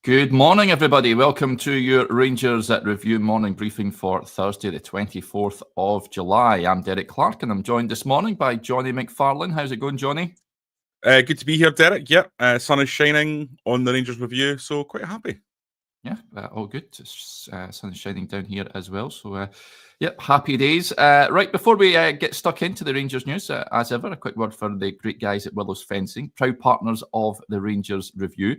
Good morning, everybody. Welcome to your Rangers Review morning briefing for Thursday, the 24th of July. I'm Derek Clark, and I'm joined this morning by Jonny McFarlane. How's it going, Jonny? Good to be here, Derek. Yeah, sun is shining on the Rangers Review, so quite happy. Yeah, all good. Sun is shining down here as well. So, happy days. Right, before we get stuck into the Rangers news, as ever, a quick word for the great guys at Willows Fencing, proud partners of the Rangers Review.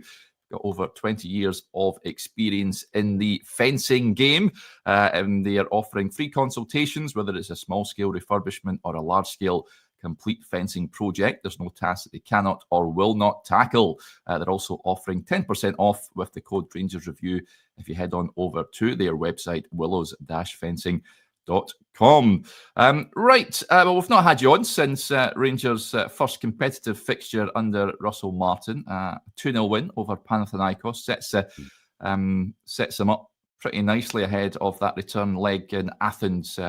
Got over 20 years of experience in the fencing game, and they are offering free consultations, whether it's a small-scale refurbishment or a large-scale complete fencing project. There's no task that they cannot or will not tackle. They're also offering 10% off with the code Rangers Review if you head on over to their website, willows-fencing.com. Right, well, we've not had you on since Rangers' first competitive fixture under Russell Martin. 2-0 win over Panathinaikos sets them up pretty nicely ahead of that return leg in Athens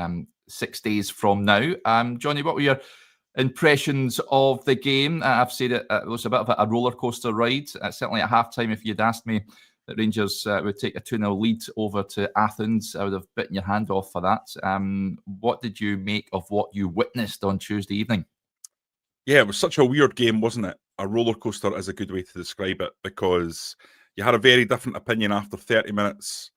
6 days from now. Jonny, what were your impressions of the game? I've said it was a bit of a roller coaster ride. Certainly at halftime, if you'd asked me that Rangers would take a 2-0 lead over to Athens, I would have bitten your hand off for that. What did you make of what you witnessed on Tuesday evening? Yeah, it was such a weird game, wasn't it? A roller coaster is a good way to describe it, because you had a very different opinion after 30 minutes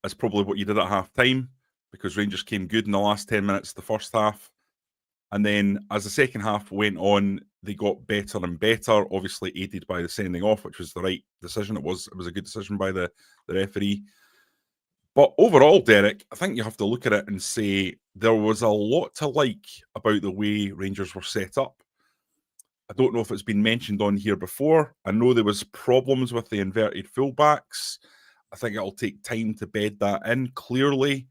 as probably what you did at half-time, because Rangers came good in the last 10 minutes of the first half. And then as the second half went on, they got better and better, obviously aided by the sending off, which was the right decision. It was a good decision by the referee. But overall, Derek, I think you have to look at it and say there was a lot to like about the way Rangers were set up. I don't know if it's been mentioned on here before. I know there was problems with the inverted fullbacks. I think it'll take time to bed that in, clearly.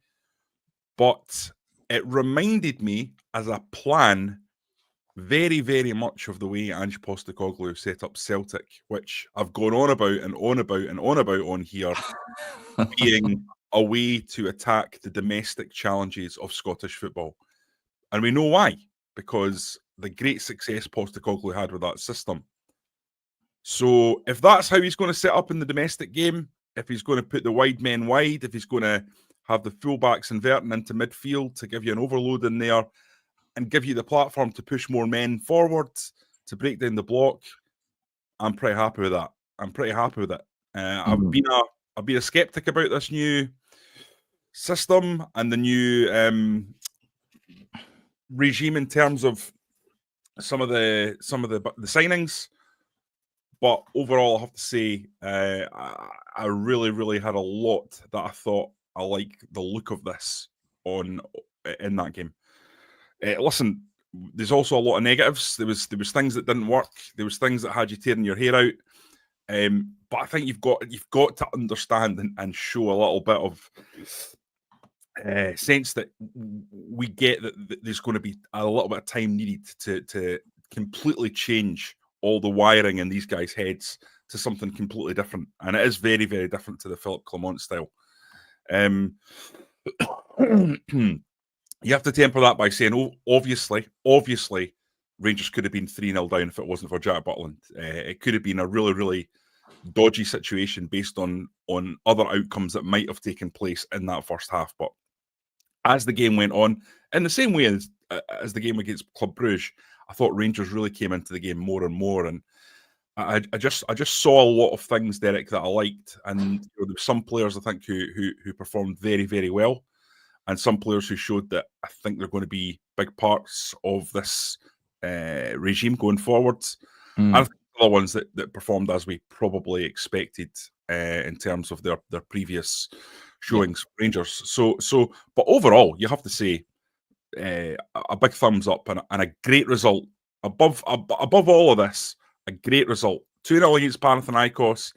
But it reminded me, as a plan, very, very much of the way Ange Postecoglou set up Celtic, which I've gone on about and on about and on about on here, being a way to attack the domestic challenges of Scottish football. And we know why, because the great success Postecoglou had with that system. So if that's how he's going to set up in the domestic game, if he's going to put the wide men wide, if he's going to have the fullbacks inverting into midfield to give you an overload in there and give you the platform to push more men forward, to break down the block, I'm pretty happy with that. I'm pretty happy with it. I've been a skeptic about this new system and the new regime in terms of some of the signings, but overall, I have to say, I really, really had a lot that I thought I like the look of this in that game. Listen, there's also a lot of negatives. There was things that didn't work. There was things that had you tearing your hair out. But I think you've got to understand and show a little bit of sense that we get that there's going to be a little bit of time needed to completely change all the wiring in these guys' heads to something completely different. And it is very, very different to the Philippe Clement style. You have to temper that by saying, obviously, Rangers could have been 3-0 down if it wasn't for Jack Butland. It could have been a really, really dodgy situation based on other outcomes that might have taken place in that first half. But as the game went on, in the same way as the game against Club Brugge, I thought Rangers really came into the game more and more. And I just saw a lot of things, Derek, that I liked. And there were some players, I think, who performed very, very well. And some players who showed that I think they're going to be big parts of this regime going forwards. And I think other ones that performed as we probably expected in terms of their previous showings for Rangers. But overall, you have to say a big thumbs up and a great result. Above all of this, a great result. 2-0 against Panathinaikos.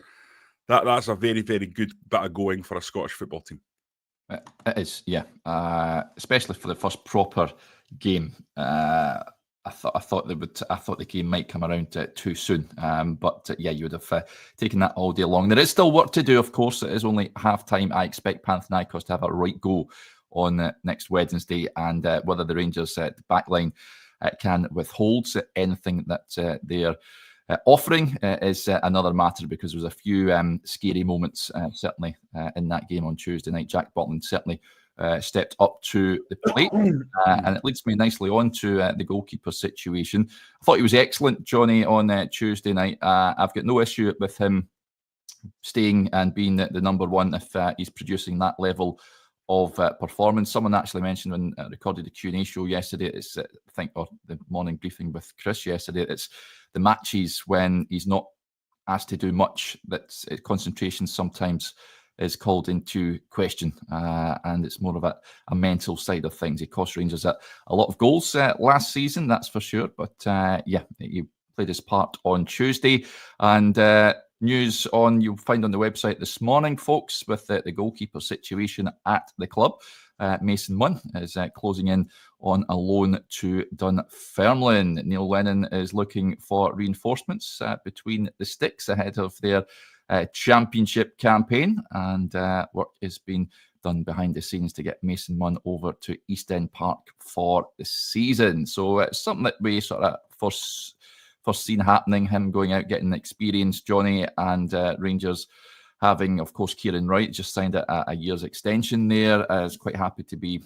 That's a very, very good bit of going for a Scottish football team. It is, yeah. Especially for the first proper game. I thought the game might come around too soon. But you would have taken that all day long. There is still work to do, of course. It is only half time. I expect Panathinaikos to have a right go on next Wednesday, and whether the Rangers backline can withhold anything that they're offering is another matter, because there was a few scary moments, certainly, in that game on Tuesday night. Jack Butland certainly stepped up to the plate, and it leads me nicely on to the goalkeeper situation. I thought he was excellent, Jonny, on Tuesday night. I've got no issue with him staying and being the number one if he's producing that level of performance. Someone actually mentioned when I recorded the Q&A show yesterday, it's I think, or the morning briefing with Chris yesterday, it's the matches when he's not asked to do much that concentration sometimes is called into question, and it's more of a mental side of things. He cost Rangers a lot of goals last season, that's for sure, but yeah, he played his part on Tuesday. And news you'll find on the website this morning, folks, with the goalkeeper situation at the club. Mason Munn is closing in on a loan to Dunfermline. Neil Lennon is looking for reinforcements between the sticks ahead of their championship campaign, and work is being done behind the scenes to get Mason Munn over to East End Park for the season. So it's something that we sort of foreseen happening, him going out, getting experience, Jonny, and Rangers having, of course, Kieran Wright just signed a year's extension there. Is quite happy to be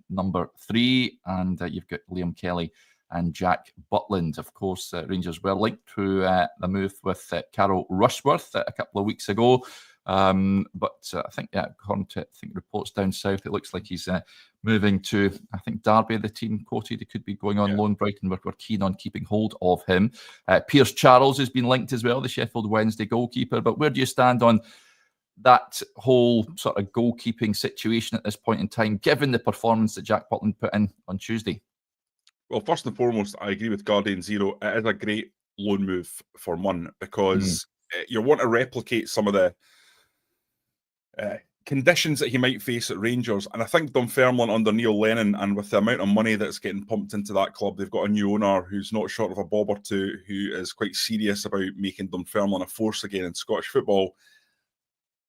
number 3, and you've got Liam Kelly and Jack Butland. Of course, Rangers were linked to the move with Carol Rushworth a couple of weeks ago. But I think, according to reports down south, it looks like he's moving to, I think, Derby, the team quoted. He could be going on loan. Brighton we're keen on keeping hold of him. Pierce Charles has been linked as well, the Sheffield Wednesday goalkeeper. But where do you stand on that whole sort of goalkeeping situation at this point in time, given the performance that Jack Butland put in on Tuesday? Well, first and foremost, I agree with Guardian Zero. It is a great loan move for Munn, because you want to replicate some of the conditions that he might face at Rangers. And I think Dunfermline under Neil Lennon, and with the amount of money that's getting pumped into that club, they've got a new owner who's not short of a bob or two, who is quite serious about making Dunfermline a force again in Scottish football.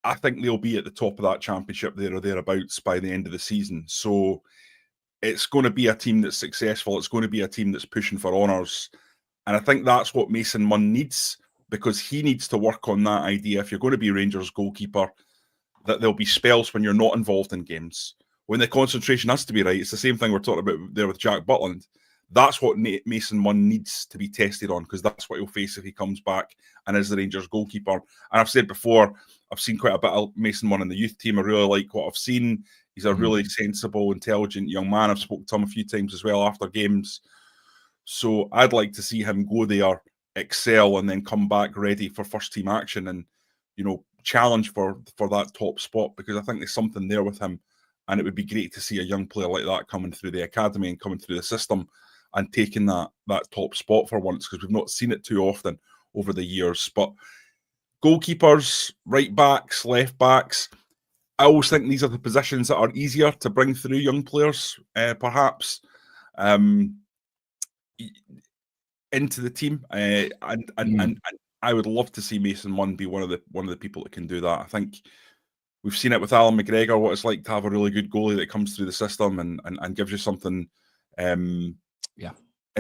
I think they'll be at the top of that championship there or thereabouts by the end of the season. So it's going to be a team that's successful. It's going to be a team that's pushing for honours. And I think that's what Mason Munn needs, because he needs to work on that idea. If you're going to be Rangers goalkeeper, that there'll be spells when you're not involved in games, when the concentration has to be right. It's the same thing we're talking about there with Jack Butland. That's what Mason Munn needs to be tested on, because that's what he'll face if he comes back and is the Rangers goalkeeper. And I've said before, I've seen quite a bit of Mason Munn in the youth team. I really like what I've seen. He's a really sensible, intelligent young man. I've spoken to him a few times as well after games. So I'd like to see him go there, excel, and then come back ready for first team action and, you know, challenge for that top spot, because I think there's something there with him. And it would be great to see a young player like that coming through the academy and coming through the system and taking that top spot for once, because we've not seen it too often over the years. But goalkeepers, right backs, left backs, I always think these are the positions that are easier to bring through young players, perhaps, into the team. And I would love to see Mason Munn be one of the people that can do that. I think we've seen it with Alan McGregor, what it's like to have a really good goalie that comes through the system and gives you something, in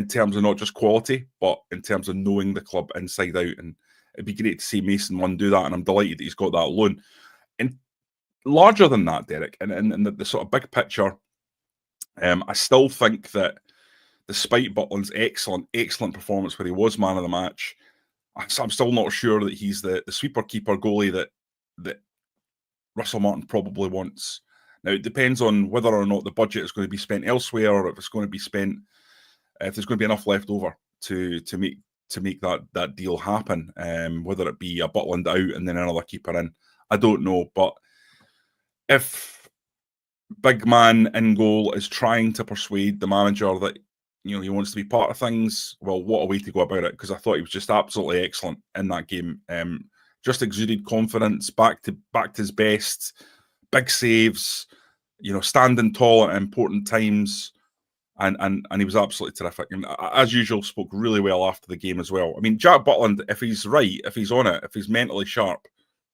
terms of not just quality, but in terms of knowing the club inside out. And it'd be great to see Mason Munn do that. And I'm delighted that he's got that loan. And larger than that, Derek, and the sort of big picture, I still think that despite Butland's excellent performance where he was man of the match, I'm still not sure that he's the sweeper keeper goalie that Russell Martin probably wants. Now, it depends on whether or not the budget is going to be spent elsewhere, or if it's going to be spent, if there's going to be enough left over to make that deal happen, whether it be a Butland out and then another keeper in. I don't know, but if big man in goal is trying to persuade the manager that, you know, he wants to be part of things, well, what a way to go about it, because I thought he was just absolutely excellent in that game. Just exuded confidence, back to his best, big saves, you know, standing tall at important times, and he was absolutely terrific. And as usual, spoke really well after the game as well. I mean, Jack Butland, if he's right, if he's on it, if he's mentally sharp,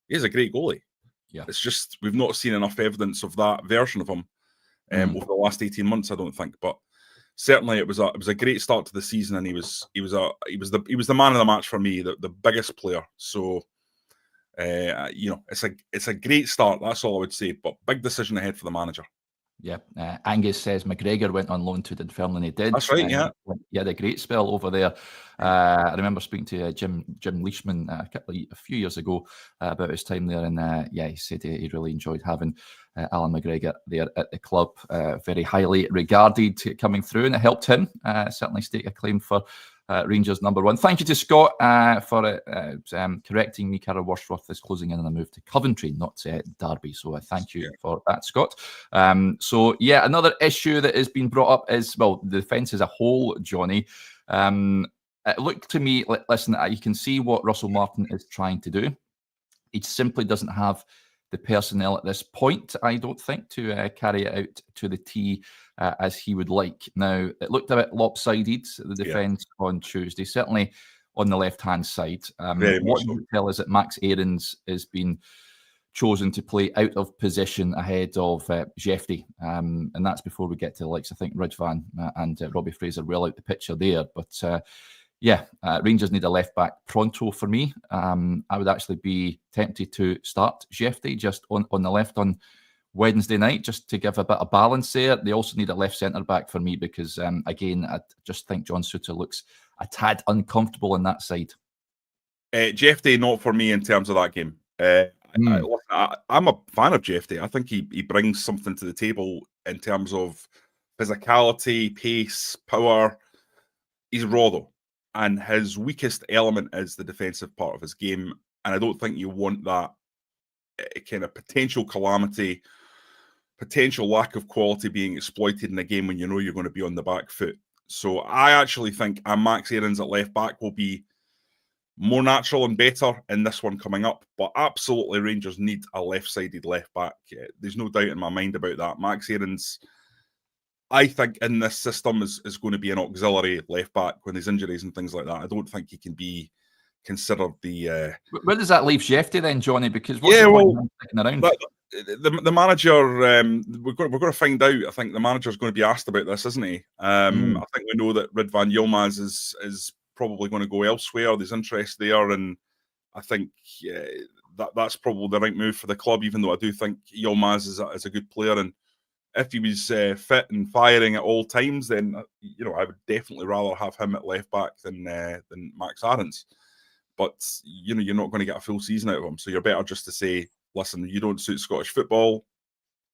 he's a great goalie. Yeah, it's just we've not seen enough evidence of that version of him over the last 18 months, I don't think. But certainly it was a great start to the season, and he was the man of the match for me, the biggest player. So it's a great start. That's all I would say. But big decision ahead for the manager. Yeah, Angus says McGregor went on loan to Dunfermline. He did. That's right. Yeah, he had a great spell over there. I remember speaking to Jim Leishman a few years ago about his time there, and he said he really enjoyed having Alan McGregor there at the club. Very highly regarded coming through, and it helped him certainly stake a claim for Rangers number one. Thank you to Scott for correcting me. Carol Wordsworth is closing in on a move to Coventry, not Derby. So thank you for that, Scott. Another issue that has been brought up is, well, the defence as a whole, Jonny. It looked to me like, listen, you can see what Russell Martin is trying to do. He simply doesn't have the personnel at this point, I don't think, to carry it out to the T as he would like. Now, it looked a bit lopsided, the defence on Tuesday, certainly on the left-hand side. What you tell us that Max Aarons has been chosen to play out of position ahead of Jefte. And that's before we get to the likes, I think, Ridvan and Robbie Fraser well out the picture there. But Rangers need a left-back pronto for me. I would actually be tempted to start Jefte just on the left on Wednesday night, just to give a bit of balance there. They also need a left centre-back for me because, again, I just think John Souttar looks a tad uncomfortable on that side. Jefte, not for me in terms of that game. I'm a fan of Jefte. I think he brings something to the table in terms of physicality, pace, power. He's raw, though. And his weakest element is the defensive part of his game. And I don't think you want that kind of potential calamity, potential lack of quality being exploited in a game when you know you're going to be on the back foot. So I actually think Max Aarons at left back will be more natural and better in this one coming up. But absolutely, Rangers need a left-sided left back. There's no doubt in my mind about that. Max Aarons, I think, in this system is going to be an auxiliary left back when there's injuries and things like that. I don't think he can be considered the. Where does that leave Jefte then, Jonny? Because the manager, we're going to find out. I think the manager's going to be asked about this, isn't he? I think we know that Ridvan Yilmaz is probably going to go elsewhere. There's interest there, and I think that's probably the right move for the club. Even though I do think Yilmaz is a good player, and if he was fit and firing at all times, then I would definitely rather have him at left back than Max Aarons. But you're not going to get a full season out of him, so you're better just to say, listen, you don't suit Scottish football.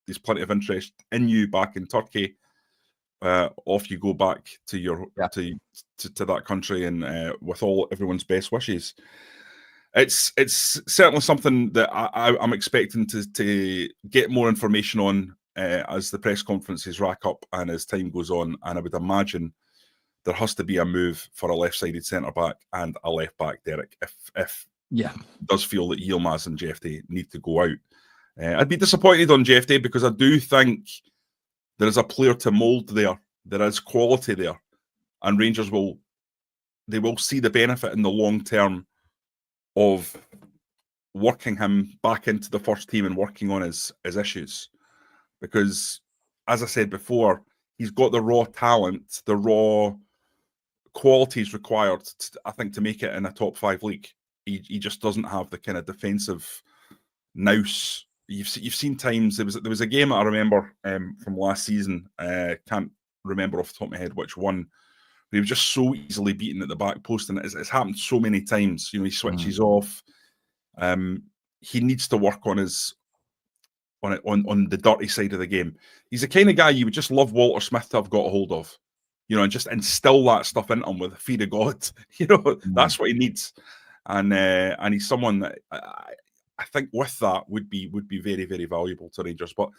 There's plenty of interest in you back in Turkey. Off you go back to your to that country, and with everyone's best wishes. It's certainly something that I'm expecting to get more information on as the press conferences rack up and as time goes on. And I would imagine there has to be a move for a left-sided centre-back and a left-back, Derek, if does feel that Yilmaz and Jefte need to go out. I'd be disappointed on Jefte because I do think there is a player to mould there. There is quality there. And Rangers will see the benefit in the long term of working him back into the first team and working on his issues. Because, as I said before, he's got the raw talent, the raw qualities required, I think, to make it in a top 5 league. He just doesn't have the kind of defensive nous. You've seen times, there was a game that I remember from last season, can't remember off the top of my head which one, but he was just so easily beaten at the back post, and it's happened so many times. He switches off. He needs to work on on the dirty side of the game. He's the kind of guy you would just love Walter Smith to have got a hold of, and just instill that stuff into him with the fear of God. That's what he needs, and he's someone that I think with that would be very, very valuable to Rangers. But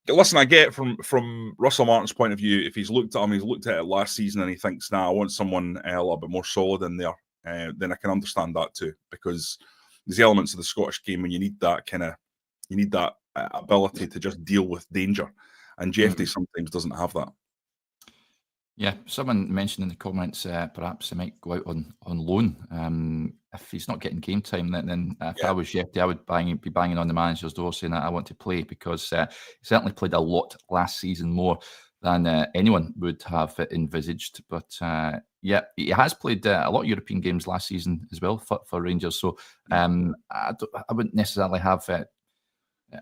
listen, I get from Russell Martin's point of view, if he's looked at it last season and he thinks, I want someone a little bit more solid in there, then I can understand that too, because there's elements of the Scottish game when you need that ability to just deal with danger, and Jefte sometimes doesn't have that. Yeah, someone mentioned in the comments perhaps he might go out on loan. If he's not getting game time, then if I was Jefte, I would be banging on the manager's door saying that I want to play, because he certainly played a lot last season, more than anyone would have envisaged. But yeah, he has played a lot of European games last season as well for Rangers. So I wouldn't necessarily have.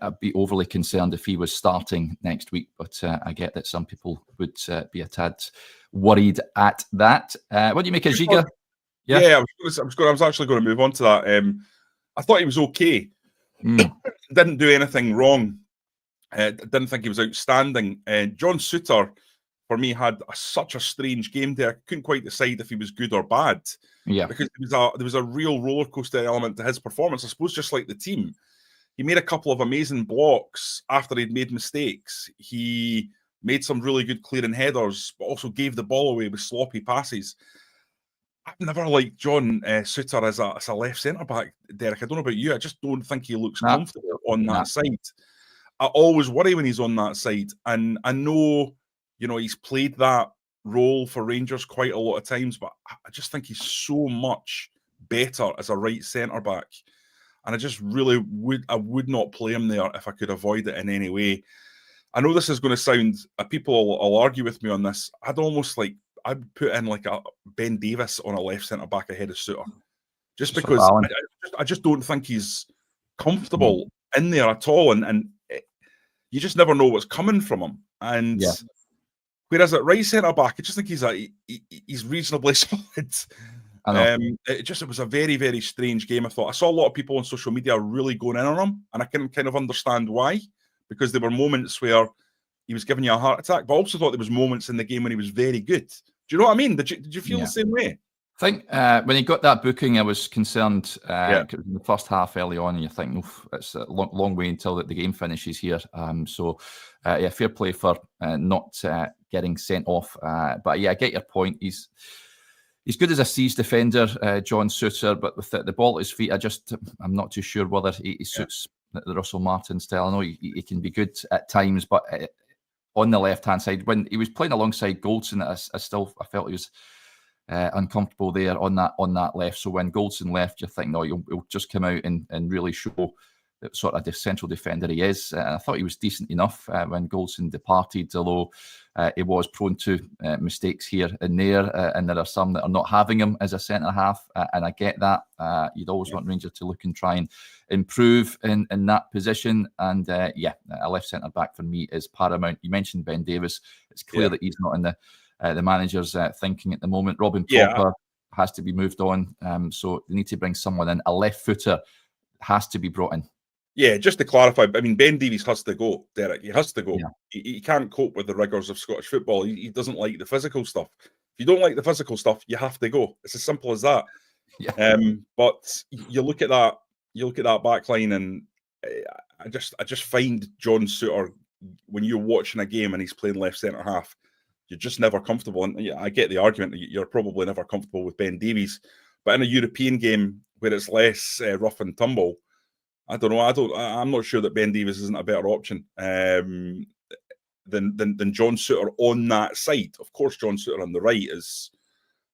I'd be overly concerned if he was starting next week, but I get that some people would be a tad worried at that. What do you make of Giga? Yeah, I was actually going to move on to that. I thought he was okay. Didn't do anything wrong. Didn't think he was outstanding. John Souttar, for me, had such a strange game there. I couldn't quite decide if he was good or bad. Yeah, because there was a real roller coaster element to his performance. I suppose just like the team, he made a couple of amazing blocks after he'd made mistakes. He made some really good clearing headers, but also gave the ball away with sloppy passes. I've never liked John Souttar as a left centre back, Derek. I don't know about you. I just don't think he looks comfortable on that side. I always worry when he's on that side, and I know, he's played that role for Rangers quite a lot of times, but I just think he's so much better as a right centre back, and I just really would not play him there if I could avoid it in any way. I know this is going to sound, people will argue with me on this. I'd put in like a Ben Davis on a left centre back ahead of Souttar, just because I just don't think he's comfortable in there at all, and you just never know what's coming from him. And whereas at right centre back, I just think he's reasonably solid. It was a very, very strange game. I saw a lot of people on social media really going in on him, and I can kind of understand why, because there were moments where he was giving you a heart attack, but I also thought there was moments in the game when he was very good. Do you know what I mean? Did you feel the same way? I think when he got that booking, I was concerned in the first half early on, and you think, it's a long way until the game finishes here. Fair play for not getting sent off. But yeah, I get your point. He's good as a seized defender, John Souttar, but with the ball at his feet, I'm not too sure whether he suits the Russell Martin style. I know he can be good at times, but on the left-hand side, when he was playing alongside Goldson, I felt he was uncomfortable there on that left. So when Goldson left, you think, no, he'll just come out and really show the sort of the central defender he is. I thought he was decent enough when Goldson departed, although he was prone to mistakes here and there, and there are some that are not having him as a centre half, and I get that. You'd always want Rangers to look and try and improve in that position, and a left centre back for me is paramount. You mentioned Ben Davis. It's clear that he's not in the manager's thinking at the moment. Robin Popper has to be moved on, so they need to bring someone in. A left footer has to be brought in. Yeah, just to clarify, I mean, Ben Davies has to go, Derek. He has to go. Yeah. He can't cope with the rigours of Scottish football. He doesn't like the physical stuff. If you don't like the physical stuff, you have to go. It's as simple as that. Yeah. But you look at that back line, and I just find John Souttar, when you're watching a game and he's playing left centre half, you're just never comfortable. And I get the argument that you're probably never comfortable with Ben Davies, but in a European game where it's less rough and tumble, I don't know. I'm not sure that Ben Davies isn't a better option than John Souttar on that side. Of course, John Souttar on the right is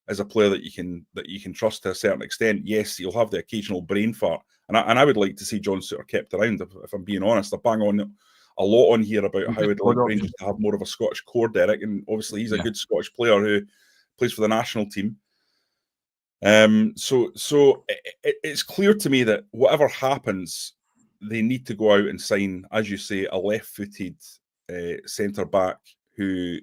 a player that you can trust to a certain extent. Yes, he'll have the occasional brain fart, and I would like to see John Souttar kept around. If I'm being honest, I bang on a lot on here about how I'd like Rangers to have more of a Scottish core, Derek, and obviously he's a good Scottish player who plays for the national team. So it's clear to me that whatever happens, they need to go out and sign, as you say, a left-footed centre back who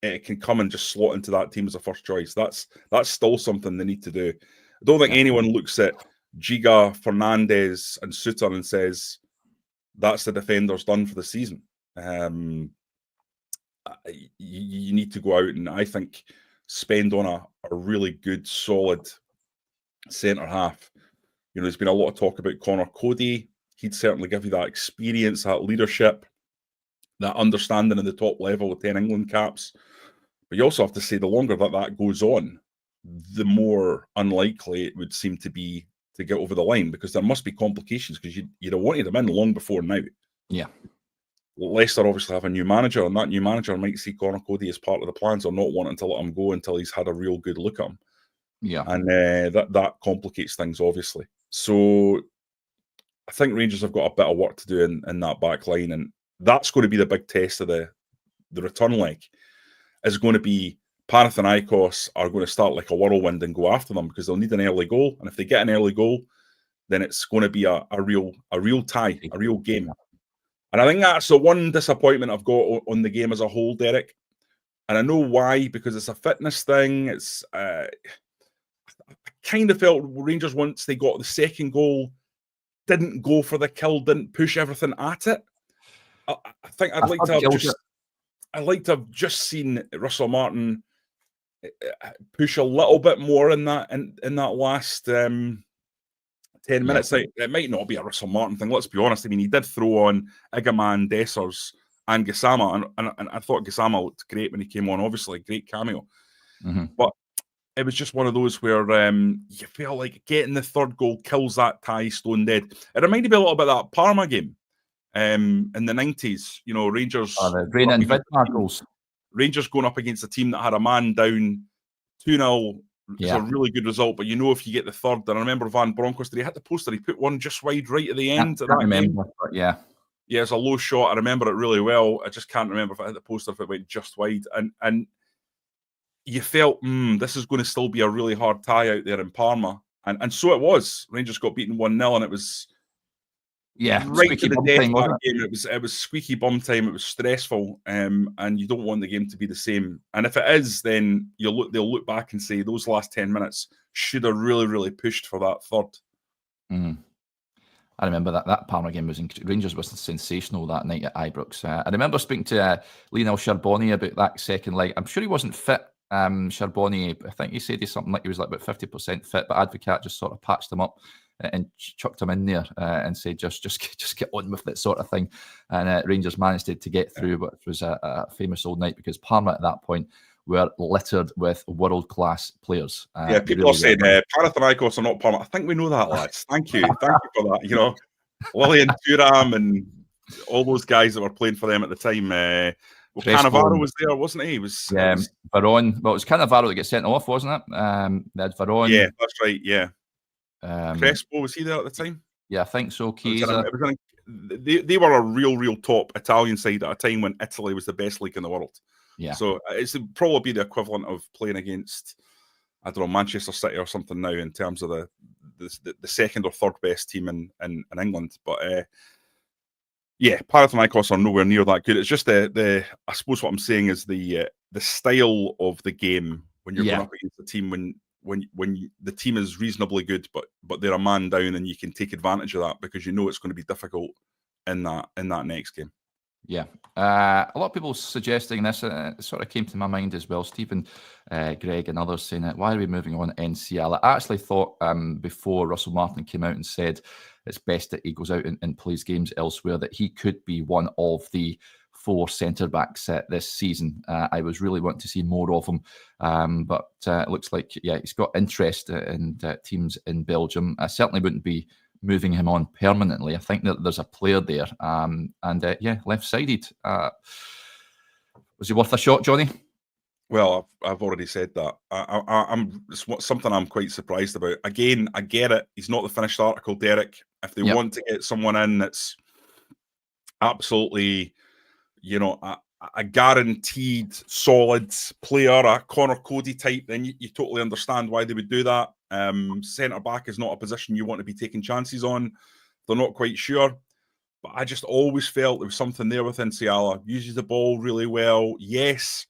can come and just slot into that team as a first choice. That's still something they need to do. I don't think anyone looks at Giga, Fernandez, and Souttar and says that's the defenders done for the season. You need to go out and, I think, spend on a really good, solid centre half. There's been a lot of talk about Connor Cody. He'd certainly give you that experience, that leadership, that understanding at the top level with 10 England caps. But you also have to say, the longer that goes on, the more unlikely it would seem to be to get over the line, because there must be complications, because you'd have wanted him in long before now. Yeah. Leicester obviously have a new manager, and that new manager might see Connor Cody as part of the plans, or not wanting to let him go until he's had a real good look at him. Yeah. And that complicates things, obviously. So I think Rangers have got a bit of work to do in that back line, and that's going to be the big test of the the return leg is going to be Panathinaikos are going to start like a whirlwind and go after them because they'll need an early goal. And if they get an early goal, then it's going to be a real tie, a real game. And I think that's the one disappointment I've got on the game as a whole, Derek. And I know why, because it's a fitness thing. It's I kind of felt Rangers, once they got the second goal, didn't go for the kill, didn't push everything at it. I think I'd like to have just seen Russell Martin push a little bit more in that last 10 minutes. Like, it might not be a Russell Martin thing, let's be honest. I mean, he did throw on Igaman, Dessers, and Gassama, and I thought Gassama looked great when he came on. Obviously, great cameo. But it was just one of those where you feel like getting the third goal kills that tie stone dead. It reminded me a little bit of that Parma game in the 90s. You know, Rangers. Rangers going up against a team that had a man down 2-0. It's a really good result, but you know if you get the third, and I remember Van Bronckhorst, he hit the poster, he put one just wide right at the end. Yeah, it's a low shot. I remember it really well. I just can't remember if I hit the poster, if it went just wide. And you felt, this is going to still be a really hard tie out there in Parma. And so it was. Rangers got beaten 1-0, and it was right to the death of that game. It was squeaky bum time. It was stressful, and you don't want the game to be the same. And if it is, then they'll look back and say those last 10 minutes should have really, really pushed for that third. I remember that Parma game was Rangers was sensational that night at Ibrox. I remember speaking to Lionel Charbonnier about that second leg. I'm sure he wasn't fit. Charbonnier, I think he said he's something like he was like about 50% fit, but Advocat just sort of patched him up and chucked him in there and said, just get on with it, sort of thing. And Rangers managed to get through, but it was a famous old night because Parma at that point were littered with world-class players. People are saying Panathinaikos are not Parma. I think we know that, lads. Thank you for that. You know, Lillian Thuram and all those guys that were playing for them at the time. Cannavaro was there, wasn't he? Varone. Well, it was Cannavaro that got sent off, wasn't it? They had Varone. Yeah, that's right. Yeah. Crespo, was he there at the time? Yeah, I think so. They were a real top Italian side at a time when Italy was the best league in the world. Yeah. So it's probably be the equivalent of playing against, I don't know, Manchester City or something now in terms of the second or third best team in England. But Panathinaikos are nowhere near that good. It's just I suppose what I'm saying is the style of the game when you're going up against a team when the team is reasonably good, but they're a man down, and you can take advantage of that because you know it's going to be difficult in that next game. Yeah, a lot of people suggesting this. It sort of came to my mind as well. Stephen, Greg, and others saying, why are we moving on Nsiala? I actually thought before Russell Martin came out and said it's best that he goes out and plays games elsewhere, that he could be one of the 4 centre-backs this season. I was really wanting to see more of him, but it looks like, he's got interest in teams in Belgium. I certainly wouldn't be moving him on permanently. I think that there's a player there, and left-sided. Was he worth a shot, Jonny? Well, I've already said that. I'm something I'm quite surprised about. Again, I get it. He's not the finished article, Derek. If they want to get someone in that's absolutely, a guaranteed solid player, a Connor Cody type, then you totally understand why they would do that. Centre back is not a position you want to be taking chances on. They're not quite sure. But I just always felt there was something there with Nsiala. Uses the ball really well. Yes.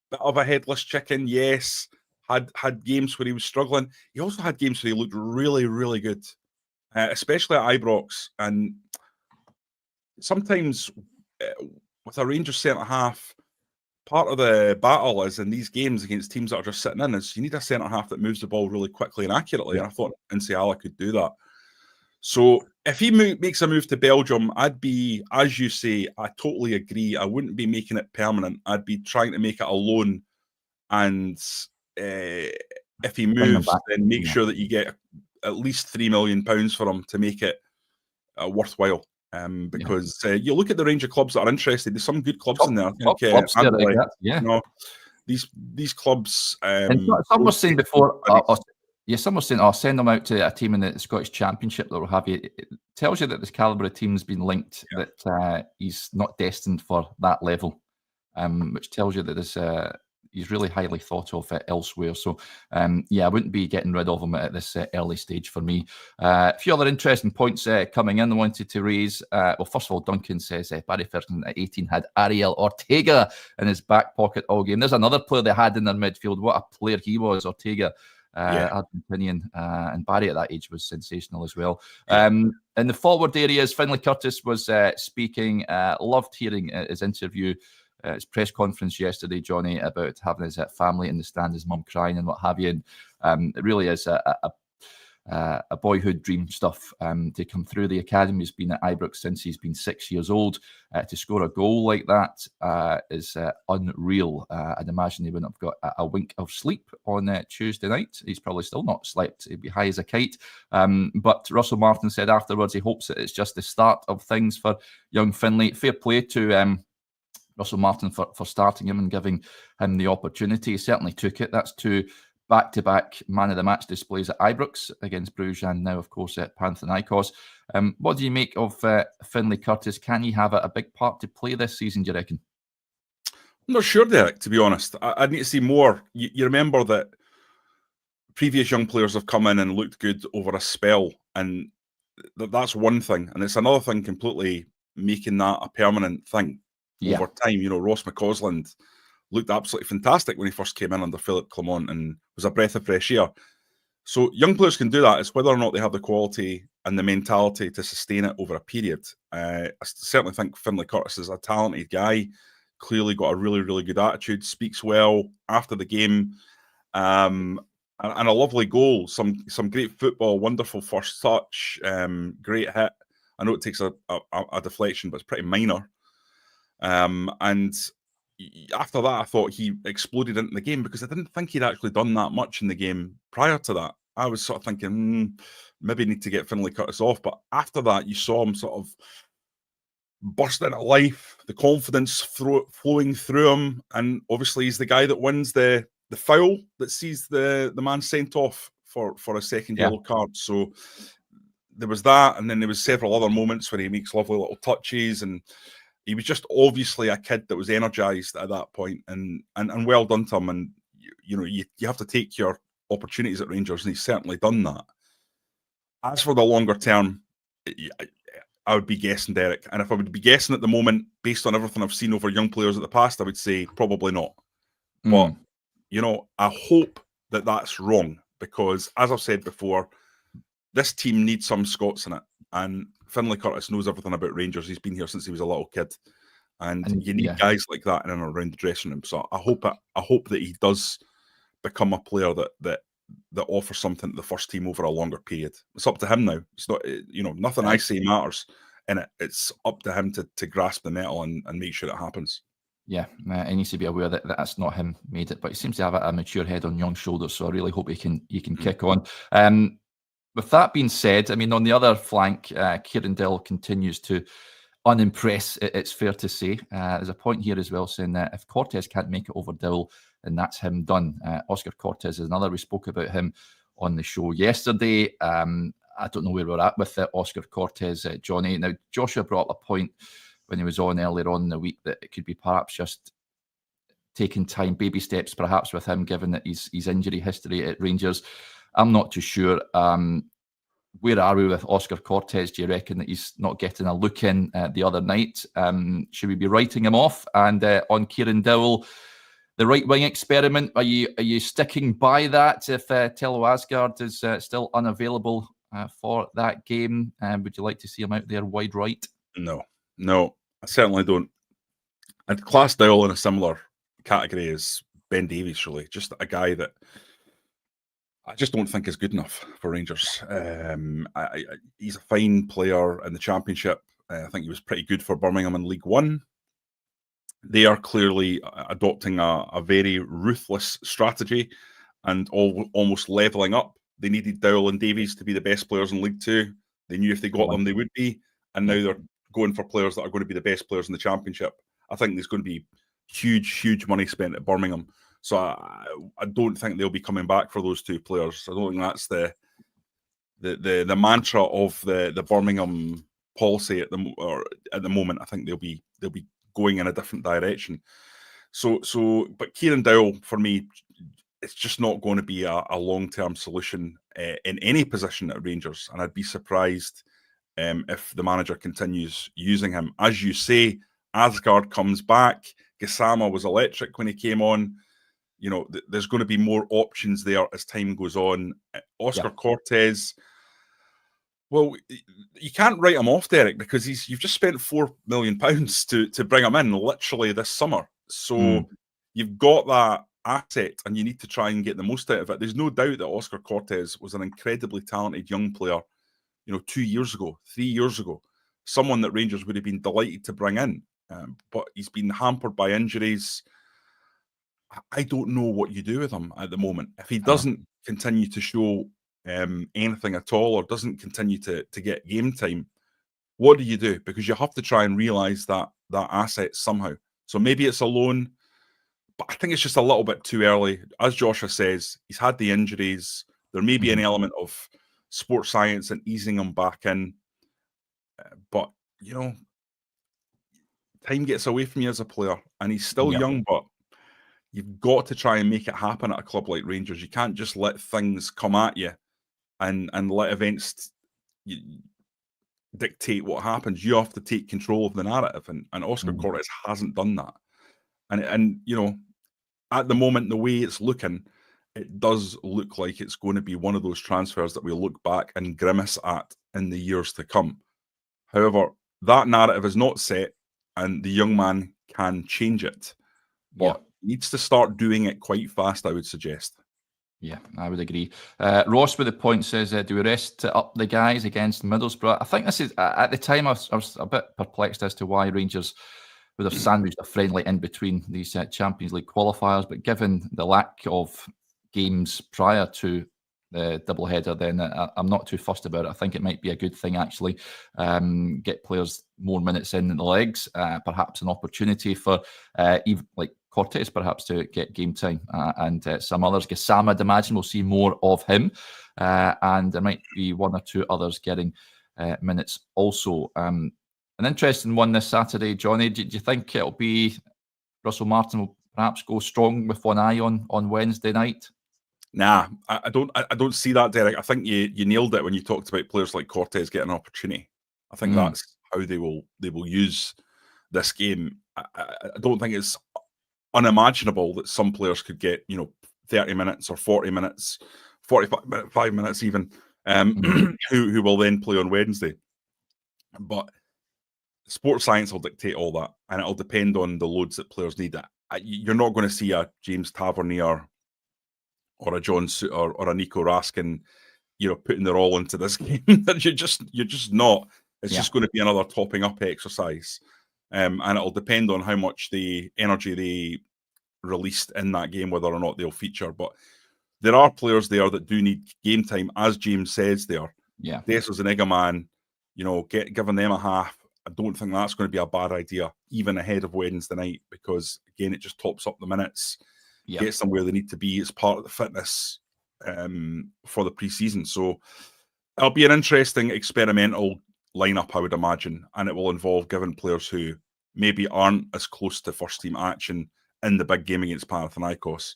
Bit of a headless chicken. Yes. Had games where he was struggling. He also had games where he looked really, really good. Especially at Ibrox. And sometimes with a Rangers centre-half, part of the battle is in these games against teams that are just sitting in is you need a centre-half that moves the ball really quickly and accurately. And I thought Nsiala could do that. So if he makes a move to Belgium, I'd be, as you say, I totally agree. I wouldn't be making it permanent. I'd be trying to make it a loan. And if he moves, then make sure that you get at least £3 million for him to make it worthwhile. Because you look at the range of clubs that are interested. There's some good clubs in there. I think these clubs. Some were saying before. Some were saying, send them out to a team in the Scottish Championship that will have you. It tells you that this calibre of team's been linked, that he's not destined for that level. which tells you that he's really highly thought of elsewhere. So, I wouldn't be getting rid of him at this early stage for me. A few other interesting points coming in I wanted to raise. Well, first of all, Duncan says Barry Ferguson at 18 had Ariel Ortega in his back pocket all game. There's another player they had in their midfield. What a player he was, Ortega. Argentinian, and Barry at that age was sensational as well. In the forward areas, Finlay Curtis was speaking. Loved hearing his interview, his press conference yesterday, Jonny, about having his family in the stand, his mum crying and what have you. And it really is a boyhood dream stuff to come through the academy. He's been at Ibrox since he's been 6 years old. To score a goal like that is unreal. I'd imagine he wouldn't have got a wink of sleep on Tuesday night. He's probably still not slept. He'd be high as a kite. But Russell Martin said afterwards he hopes that it's just the start of things for young Finlay. Fair play to Russell Martin for starting him and giving him the opportunity. He certainly took it. That's two back-to-back man-of-the-match displays at Ibrox against Bruges and now, of course, at Panathinaikos. What do you make of Finlay Curtis? Can he have a big part to play this season, do you reckon? I'm not sure, Derek, to be honest. I need to see more. You remember that previous young players have come in and looked good over a spell, and that's one thing. And it's another thing completely making that a permanent thing over time. You know, Ross McCausland looked absolutely fantastic when he first came in under Philippe Clement and was a breath of fresh air. So young players can do that. It's whether or not they have the quality and the mentality to sustain it over a period. I certainly think Finlay Curtis is a talented guy, clearly got a really, really good attitude, speaks well after the game, and a lovely goal, some great football, wonderful first touch, great hit. I know it takes a deflection, but it's pretty minor. And after that, I thought he exploded into the game because I didn't think he'd actually done that much in the game prior to that. I was sort of thinking, maybe need to get Finlay Curtis off. But after that, you saw him sort of burst into life, the confidence flowing through him. And obviously, he's the guy that wins the foul that sees the man sent off for a second yellow card. So there was that. And then there was several other moments where he makes lovely little touches, and he was just obviously a kid that was energised at that point, and well done to him. And you know, you have to take your opportunities at Rangers, and he's certainly done that. As for the longer term, I would be guessing, Derek. And if I would be guessing at the moment, based on everything I've seen over young players at the past, I would say probably not. But you know, I hope that that's wrong, because as I've said before, this team needs some Scots in it, and Finlay Curtis knows everything about Rangers. He's been here since he was a little kid, and you need guys like that in and around the dressing room. So I hope that he does become a player that offers something to the first team over a longer period. It's up to him now. It's not, you know, nothing I say matters in it. It's up to him to grasp the nettle and make sure it happens. Yeah, he needs to be aware that that's not him made it, but he seems to have a mature head on young shoulders. So I really hope he can kick on. With that being said, I mean, on the other flank, Kieran Dill continues to unimpress, it's fair to say. There's a point here as well saying that if Cortez can't make it over Dill, then that's him done. Oscar Cortez is another. We spoke about him on the show yesterday. I don't know where we're at with Oscar Cortez, Jonny. Now, Joshua brought up a point when he was on earlier on in the week that it could be perhaps just taking time, baby steps perhaps with him, given that his injury history at Rangers. I'm not too sure. Where are we with Oscar Cortez? Do you reckon that he's not getting a look in the other night? Should we be writing him off? And on Kieran Dowell, the right wing experiment, are you sticking by that if Tello Asgard is still unavailable for that game? Would you like to see him out there wide right? No, I certainly don't. I'd class Dowell in a similar category as Ben Davies, really. Just a guy that I just don't think is good enough for Rangers. He's a fine player in the Championship. I think he was pretty good for Birmingham in League One. They are clearly adopting a very ruthless strategy and almost levelling up. They needed Dowell and Davies to be the best players in League Two. They knew if they got them, they would be. And now they're going for players that are going to be the best players in the Championship. I think there's going to be huge money spent at Birmingham. So I don't think they'll be coming back for those two players. I don't think that's the mantra of the Birmingham policy at the moment. I think they'll be going in a different direction. But Kieran Dowell, for me, it's just not going to be a long-term solution in any position at Rangers. And I'd be surprised if the manager continues using him. As you say, Asgard comes back. Gassama was electric when he came on. There's going to be more options there as time goes on. Oscar Cortez, well, you can't write him off, Derek, because you've just spent £4 million to bring him in literally this summer. So you've got that asset and you need to try and get the most out of it. There's no doubt that Oscar Cortez was an incredibly talented young player, 2 years ago, 3 years ago, someone that Rangers would have been delighted to bring in. But he's been hampered by injuries. I don't know what you do with him at the moment. If he doesn't continue to show anything at all, or doesn't continue to get game time, what do you do? Because you have to try and realise that asset somehow. So maybe it's a loan, but I think it's just a little bit too early. As Joshua says, he's had the injuries. There may be an element of sports science and easing him back in. But, time gets away from you as a player, and he's still young, but you've got to try and make it happen at a club like Rangers. You can't just let things come at you and let events dictate what happens. You have to take control of the narrative, and Oscar Cortez hasn't done that. And at the moment, the way it's looking, it does look like it's going to be one of those transfers that we look back and grimace at in the years to come. However, that narrative is not set, and the young man can change it. But needs to start doing it quite fast, I would suggest. Yeah, I would agree. Ross with the point says, do we rest up the guys against Middlesbrough? I think this is, at the time, I was a bit perplexed as to why Rangers would have sandwiched a friendly in between these Champions League qualifiers. But given the lack of games prior to the doubleheader, then I'm not too fussed about it. I think it might be a good thing, actually. Get players more minutes in the legs, perhaps an opportunity for even like Cortez perhaps to get game time, and some others. Gassama, I'd imagine we'll see more of him, and there might be one or two others getting minutes also. An interesting one this Saturday, Jonny. Do you think it'll be Russell Martin will perhaps go strong with one eye on Wednesday night? Nah, I don't see that, Derek. I think you nailed it when you talked about players like Cortez getting an opportunity. I think that's how they will use this game. I don't think it's unimaginable that some players could get 30 minutes or 40 minutes, 45 minutes even, who will then play on Wednesday. But sports science will dictate all that, and it'll depend on the loads that players need. You're not going to see a James Tavernier or a John Suter or a Nico Raskin, putting their all into this game. you're just not. It's just going to be another topping up exercise. And it'll depend on how much the energy they released in that game, whether or not they'll feature. But there are players there that do need game time, as James says there. Yeah. Dessers and Egerman, giving them a half, I don't think that's going to be a bad idea, even ahead of Wednesday night, because, again, it just tops up the minutes, gets them where they need to be. It's part of the fitness for the pre-season. So it'll be an interesting experimental lineup, I would imagine, and it will involve giving players who maybe aren't as close to first-team action in the big game against Panathinaikos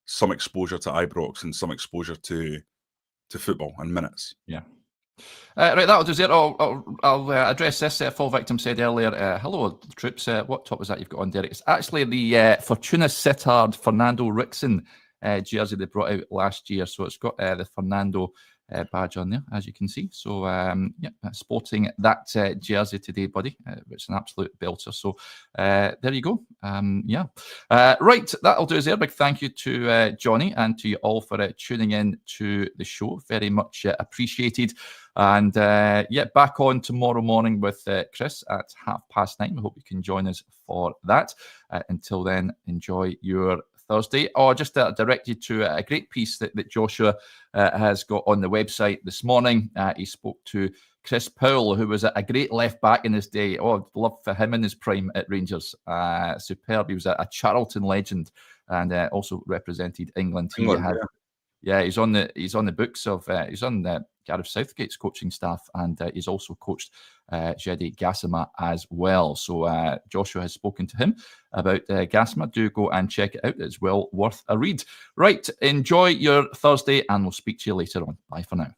some exposure to Ibrox and some exposure to football and minutes. Yeah. Right, that'll do it. I'll address this. Full Victim said earlier, hello, troops. What top was that you've got on, Derek? It's actually the Fortuna Sittard Fernando Rickson jersey they brought out last year. So it's got the Fernando badge on there, as you can see. So, sporting that jersey today, buddy, which is an absolute belter. So, there you go. Right, that'll do us there. Big thank you to Jonny and to you all for tuning in to the show. Very much appreciated. And, back on tomorrow morning with Chris at 9:30. We hope you can join us for that. Until then, enjoy your Thursday. Just direct you to a great piece that Joshua has got on the website this morning. He spoke to Chris Powell, who was a great left back in his day. I'd love for him in his prime at Rangers. Superb. He was a Charlton legend and also represented England. He's on the books of he's on the Gareth Southgate's coaching staff, and he's also coached Jedi Gassama as well. So Joshua has spoken to him about Gassama. Do go and check it out. It's well worth a read. Right, enjoy your Thursday, and we'll speak to you later on. Bye for now.